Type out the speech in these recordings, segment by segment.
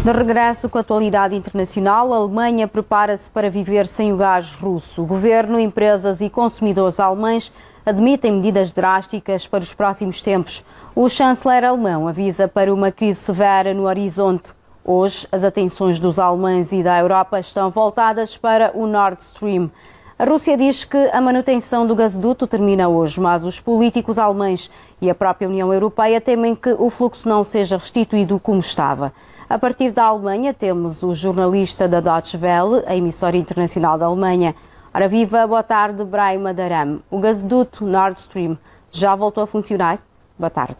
De regresso com a atualidade internacional, a Alemanha prepara-se para viver sem o gás russo. O governo, empresas e consumidores alemães admitem medidas drásticas para os próximos tempos. O chanceler alemão avisa para uma crise severa no horizonte. Hoje, as atenções dos alemães e da Europa estão voltadas para o Nord Stream. A Rússia diz que a manutenção do gasoduto termina hoje, mas os políticos alemães e a própria União Europeia temem que o fluxo não seja restituído como estava. A partir da Alemanha, temos o jornalista da Deutsche Welle, a emissora internacional da Alemanha. Ora viva, boa tarde, Brahim Madaram. O gasoduto Nord Stream já voltou a funcionar? Boa tarde.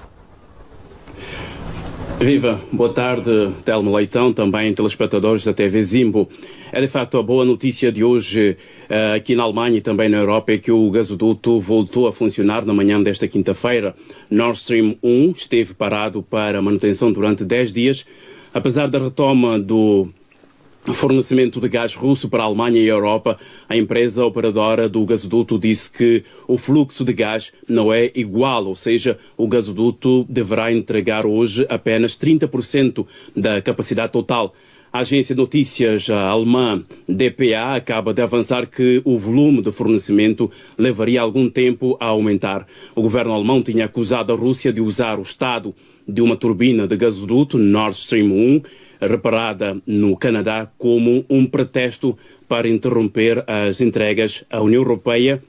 Viva, boa tarde, Telmo Leitão, também telespectadores da TV Zimbo. É de facto a boa notícia de hoje aqui na Alemanha e também na Europa é que o gasoduto voltou a funcionar na manhã desta quinta-feira. Nord Stream 1 esteve parado para manutenção durante 10 dias. Apesar da retoma do fornecimento de gás russo para a Alemanha e a Europa, a empresa operadora do gasoduto disse que o fluxo de gás não é igual, ou seja, o gasoduto deverá entregar hoje apenas 30% da capacidade total. A agência de notícias alemã dpa acaba de avançar que o volume de fornecimento levaria algum tempo a aumentar. O governo alemão tinha acusado a Rússia de usar o estado de uma turbina de gasoduto Nord Stream 1, reparada no Canadá, como um pretexto para interromper as entregas à União Europeia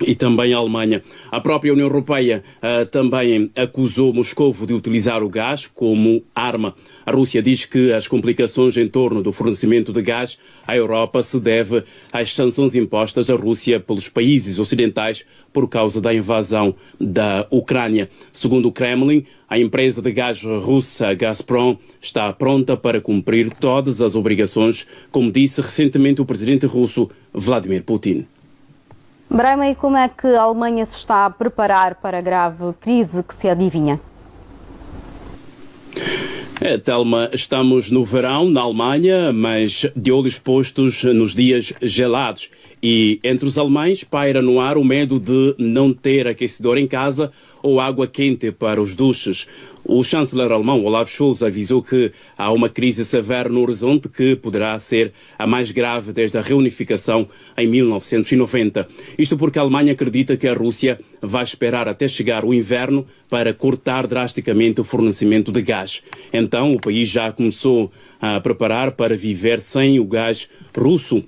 e também à Alemanha. A própria União Europeia também acusou Moscovo de utilizar o gás como arma. A Rússia diz que as complicações em torno do fornecimento de gás à Europa se deve às sanções impostas à Rússia pelos países ocidentais por causa da invasão da Ucrânia. Segundo o Kremlin, a empresa de gás russa Gazprom está pronta para cumprir todas as obrigações, como disse recentemente o presidente russo Vladimir Putin. Brahim, e como é que a Alemanha se está a preparar para a grave crise que se adivinha? Telma, estamos no verão na Alemanha, mas de olhos postos nos dias gelados. E entre os alemães paira no ar o medo de não ter aquecedor em casa ou água quente para os duches. O chanceler alemão Olaf Scholz avisou que há uma crise severa no horizonte que poderá ser a mais grave desde a reunificação em 1990. Isto porque a Alemanha acredita que a Rússia vai esperar até chegar o inverno para cortar drasticamente o fornecimento de gás. Então o país já começou a preparar para viver sem o gás russo.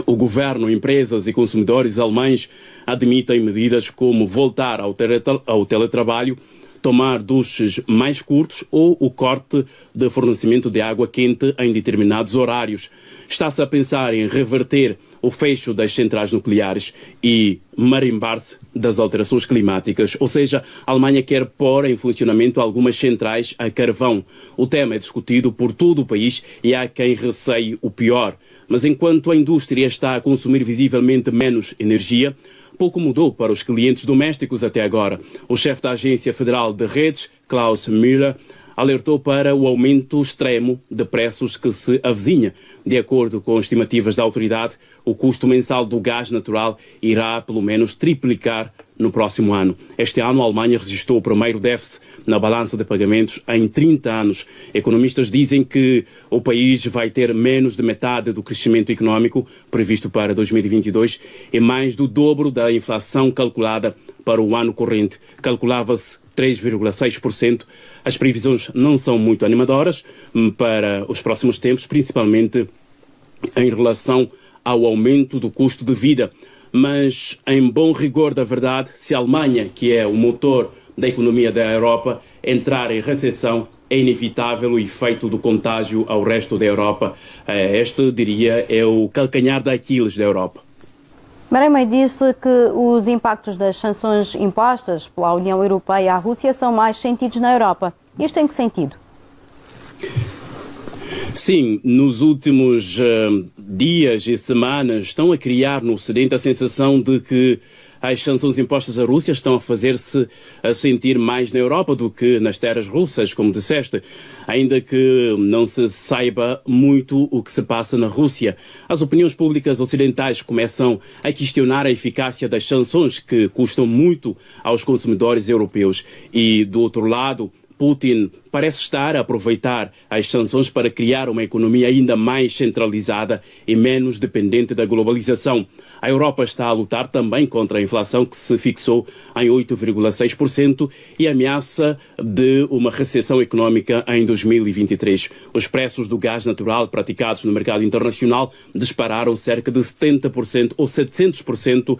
O governo, empresas e consumidores alemães admitem medidas como voltar ao teletrabalho, tomar duches mais curtos ou o corte de fornecimento de água quente em determinados horários. Está-se a pensar em reverter o fecho das centrais nucleares e marimbar-se das alterações climáticas. Ou seja, a Alemanha quer pôr em funcionamento algumas centrais a carvão. O tema é discutido por todo o país e há quem receie o pior. Mas enquanto a indústria está a consumir visivelmente menos energia, pouco mudou para os clientes domésticos até agora. O chefe da Agência Federal de Redes, Klaus Müller, alertou para o aumento extremo de preços que se avizinha. De acordo com estimativas da autoridade, o custo mensal do gás natural irá pelo menos triplicar no próximo ano. Este ano, a Alemanha registrou o primeiro déficit na balança de pagamentos em 30 anos. Economistas dizem que o país vai ter menos de metade do crescimento económico previsto para 2022 e mais do dobro da inflação calculada para o ano corrente. Calculava-se 3,6%. As previsões não são muito animadoras para os próximos tempos, principalmente em relação ao aumento do custo de vida. Mas, em bom rigor da verdade, se a Alemanha, que é o motor da economia da Europa, entrar em recessão, é inevitável o efeito do contágio ao resto da Europa. Este, diria, é o calcanhar da Aquiles da Europa. Brahim disse que os impactos das sanções impostas pela União Europeia à Rússia são mais sentidos na Europa. Isto em que sentido? Sim, nos últimos dias e semanas estão a criar no Ocidente a sensação de que as sanções impostas à Rússia estão a fazer-se a sentir mais na Europa do que nas terras russas, como disseste, ainda que não se saiba muito o que se passa na Rússia. As opiniões públicas ocidentais começam a questionar a eficácia das sanções que custam muito aos consumidores europeus e, do outro lado, Putin parece estar a aproveitar as sanções para criar uma economia ainda mais centralizada e menos dependente da globalização. A Europa está a lutar também contra a inflação, que se fixou em 8,6% e ameaça de uma recessão económica em 2023. Os preços do gás natural praticados no mercado internacional dispararam cerca de 70% ou 700%.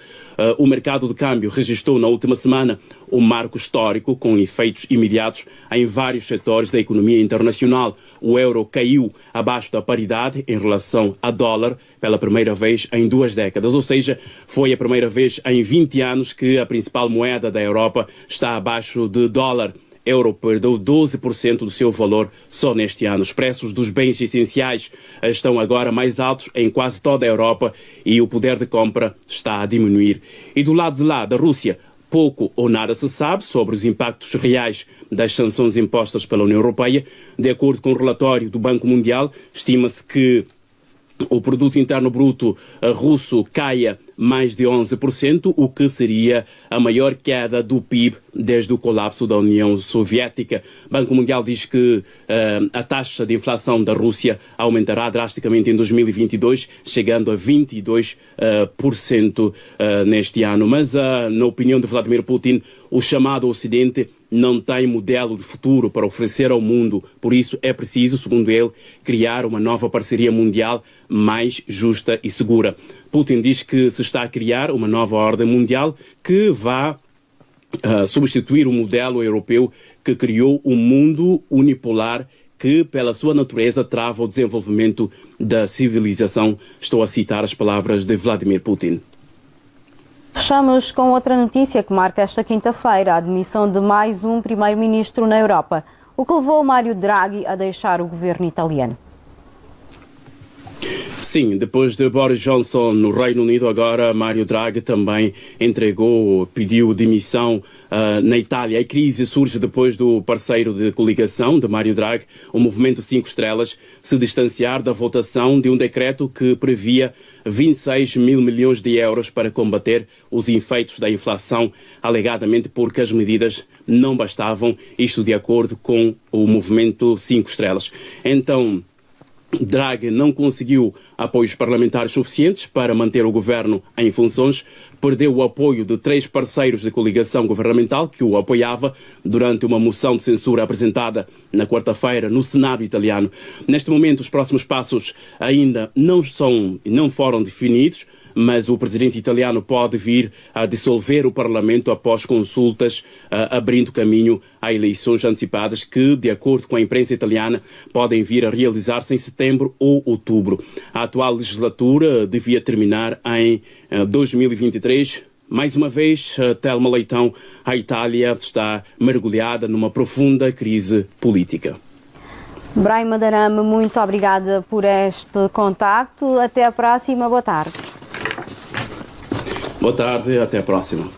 O mercado de câmbio registrou na última semana um marco histórico com efeitos imediatos em vários setores da economia internacional. O euro caiu abaixo da paridade em relação a dólar pela primeira vez em 2 décadas, ou seja, foi a primeira vez em 20 anos que a principal moeda da Europa está abaixo de dólar. Euro perdeu 12% do seu valor só neste ano. Os preços dos bens essenciais estão agora mais altos em quase toda a Europa e o poder de compra está a diminuir. E do lado de lá, da Rússia, pouco ou nada se sabe sobre os impactos reais das sanções impostas pela União Europeia. De acordo com o relatório do Banco Mundial, estima-se que o produto interno bruto russo caia mais de 11%, o que seria a maior queda do PIB desde o colapso da União Soviética. O Banco Mundial diz que a taxa de inflação da Rússia aumentará drasticamente em 2022, chegando a 22% neste ano. Mas, na opinião de Vladimir Putin, o chamado Ocidente não tem modelo de futuro para oferecer ao mundo. Por isso é preciso, segundo ele, criar uma nova parceria mundial mais justa e segura. Putin diz que se está a criar uma nova ordem mundial que vai substituir o modelo europeu que criou um mundo unipolar que, pela sua natureza, trava o desenvolvimento da civilização. Estou a citar as palavras de Vladimir Putin. Fechamos com outra notícia que marca esta quinta-feira, a admissão de mais um primeiro-ministro na Europa, o que levou Mário Draghi a deixar o governo italiano. Sim, depois de Boris Johnson no Reino Unido, agora Mário Draghi também pediu demissão na Itália. A crise surge depois do parceiro de coligação de Mário Draghi, o Movimento 5 Estrelas, se distanciar da votação de um decreto que previa 26 mil milhões de euros para combater os efeitos da inflação, alegadamente porque as medidas não bastavam, isto de acordo com o Movimento 5 Estrelas. Então, Draghi não conseguiu apoios parlamentares suficientes para manter o governo em funções, perdeu o apoio de 3 parceiros de coligação governamental que o apoiava durante uma moção de censura apresentada na quarta-feira no Senado italiano. Neste momento, os próximos passos ainda não foram definidos, mas o presidente italiano pode vir a dissolver o Parlamento após consultas, abrindo caminho a eleições antecipadas que, de acordo com a imprensa italiana, podem vir a realizar-se em setembro ou outubro. A atual legislatura devia terminar em 2023. Mais uma vez, Telma Leitão, a Itália está mergulhada numa profunda crise política. Brahim Madarame, muito obrigada por este contacto. Até a próxima. Boa tarde. Boa tarde, até a próxima.